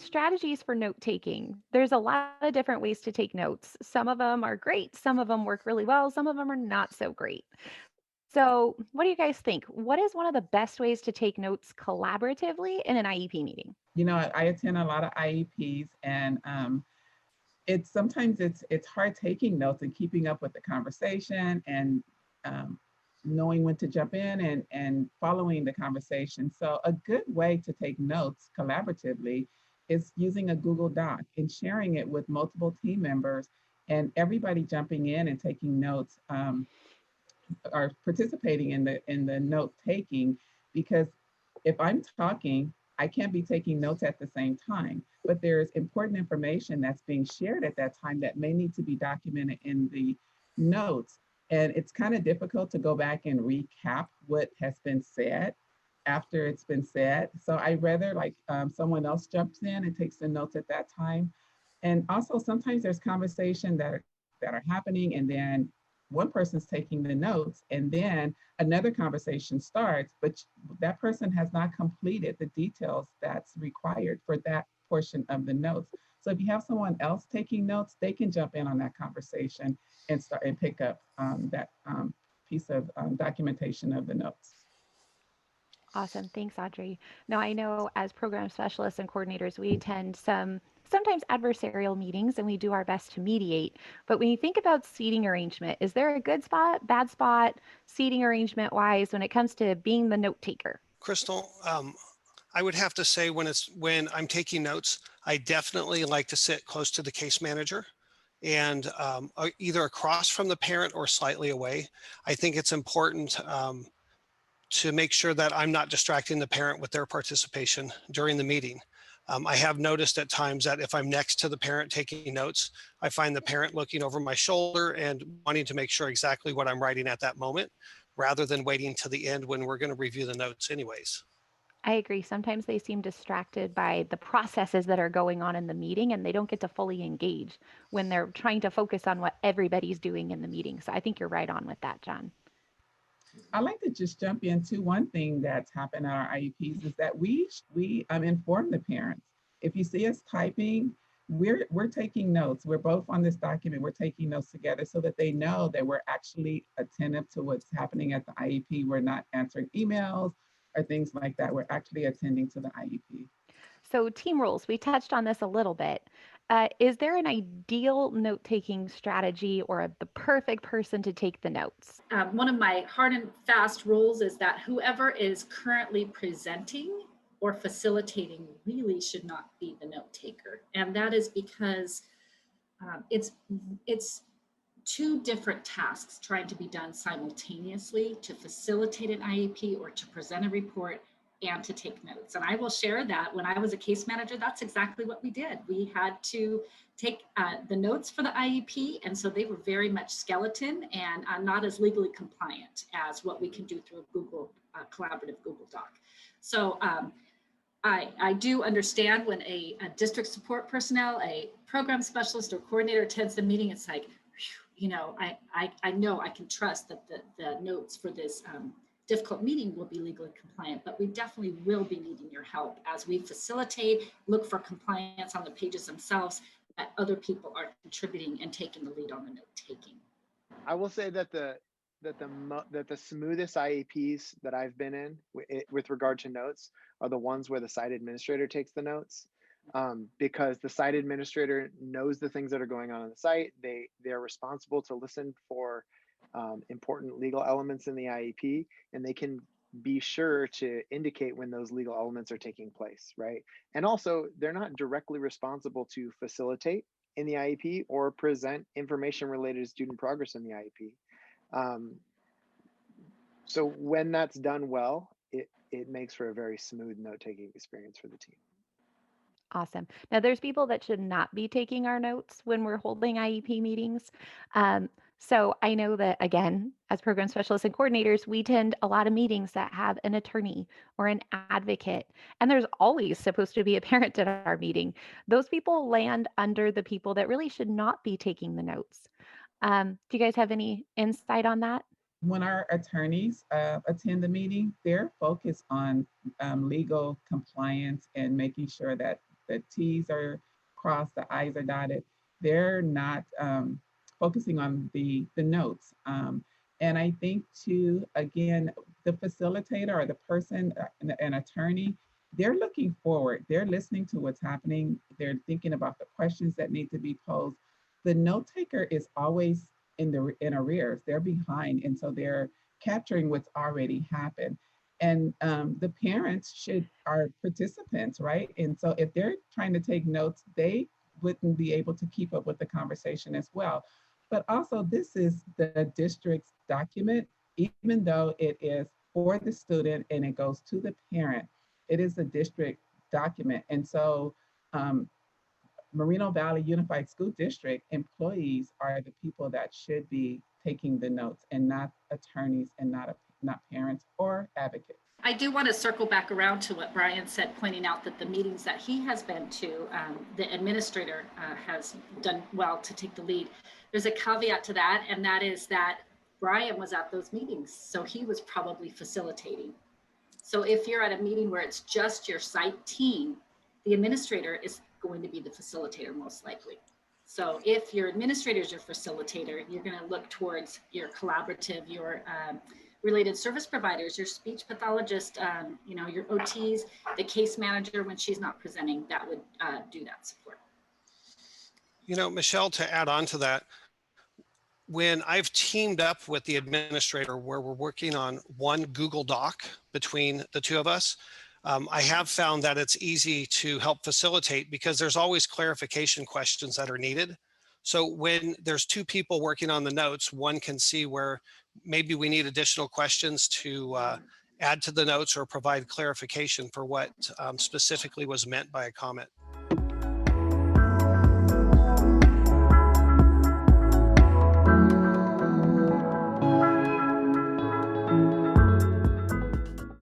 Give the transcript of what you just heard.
strategies for note taking. There's a lot of different ways to take notes. Some of them are great, some of them work really well, some of them are not so great. So, what do you guys think? What is one of the best ways to take notes collaboratively in an IEP meeting? You know, I attend a lot of IEPs, and it's sometimes it's hard taking notes and keeping up with the conversation and um, knowing when to jump in and following the conversation. So a good way to take notes collaboratively is using a Google Doc and sharing it with multiple team members and everybody jumping in and taking notes. Are participating in the note taking, because if I'm talking, I can't be taking notes at the same time, but there's important information that's being shared at that time that may need to be documented in the notes. And it's kind of difficult to go back and recap what has been said after it's been said. So I rather like someone else jumps in and takes the notes at that time. And also sometimes there's conversation that are happening, and then one person's taking the notes, and then another conversation starts, but that person has not completed the details that's required for that portion of the notes. So if you have someone else taking notes, they can jump in on that conversation and start and pick up that piece of documentation of the notes. Awesome. Thanks, Audrey. Now, I know as program specialists and coordinators, we attend sometimes adversarial meetings and we do our best to mediate. But when you think about seating arrangement, is there a good spot, bad spot, seating arrangement wise when it comes to being the note taker? Crystal, I would have to say when I'm taking notes, I definitely like to sit close to the case manager and either across from the parent or slightly away. I think it's important to make sure that I'm not distracting the parent with their participation during the meeting. I have noticed at times that if I'm next to the parent taking notes, I find the parent looking over my shoulder and wanting to make sure exactly what I'm writing at that moment, rather than waiting to the end when we're going to review the notes anyways. I agree. Sometimes they seem distracted by the processes that are going on in the meeting and they don't get to fully engage when they're trying to focus on what everybody's doing in the meeting. So I think you're right on with that, John. I like to just jump into one thing that's happened at our IEPs is that we inform the parents. If you see us typing, we're taking notes. We're both on this document. We're taking notes together so that they know that we're actually attentive to what's happening at the IEP. We're not answering emails or things like that. We're actually attending to the IEP. So, team rules, we touched on this a little bit. Is there an ideal note taking strategy or the perfect person to take the notes? One of my hard and fast rules is that whoever is currently presenting or facilitating really should not be the note taker. And that is because it's two different tasks trying to be done simultaneously: to facilitate an IEP or to present a report and to take notes. And I will share that when I was a case manager, that's exactly what we did. We had to take the notes for the IEP, and so they were very much skeleton and not as legally compliant as what we can do through a Google collaborative Google Doc. So I do understand when a district support personnel, a program specialist or coordinator attends the meeting, it's like, you know, I know I can trust that the notes for this difficult meeting will be legally compliant, but we definitely will be needing your help as we facilitate, look for compliance on the pages themselves, that other people are contributing and taking the lead on the note taking. I will say that the smoothest IEPs that I've been in with regard to notes are the ones where the site administrator takes the notes, because the site administrator knows the things that are going on the site. They're responsible to listen for important legal elements in the IEP, and they can be sure to indicate when those legal elements are taking place, right? And also, they're not directly responsible to facilitate in the IEP or present information related to student progress in the IEP. So when that's done well, it makes for a very smooth note-taking experience for the team. Awesome. Now, there's people that should not be taking our notes when we're holding IEP meetings. So I know that, again, as program specialists and coordinators, we attend a lot of meetings that have an attorney or an advocate, and there's always supposed to be a parent at our meeting. Those people land under the people that really should not be taking the notes. Do you guys have any insight on that? When our attorneys attend the meeting, they're focused on legal compliance and making sure that the T's are crossed, the I's are dotted. They're not focusing on the notes. And I think too, again, the facilitator or the person, an attorney, they're looking forward. They're listening to what's happening. They're thinking about the questions that need to be posed. The note taker is always in arrears. They're behind, and so they're capturing what's already happened. And the parents are participants, right? And so if they're trying to take notes, they wouldn't be able to keep up with the conversation as well. But also, this is the district's document, even though it is for the student and it goes to the parent, it is a district document. And so Moreno Valley Unified School District employees are the people that should be taking the notes, and not attorneys, and not parents or advocates. I do want to circle back around to what Brian said, pointing out that the meetings that he has been to, the administrator has done well to take the lead. There's a caveat to that, and that is that Brian was at those meetings, so he was probably facilitating. So if you're at a meeting where it's just your site team, the administrator is going to be the facilitator most likely. So if your administrator is your facilitator, you're going to look towards your collaborative, your related service providers, your speech pathologist, your OTs, the case manager when she's not presenting, that would do that support. Michelle, to add on to that, when I've teamed up with the administrator where we're working on one Google Doc between the two of us, I have found that it's easy to help facilitate because there's always clarification questions that are needed. So when there's two people working on the notes, one can see where maybe we need additional questions to add to the notes or provide clarification for what specifically was meant by a comment.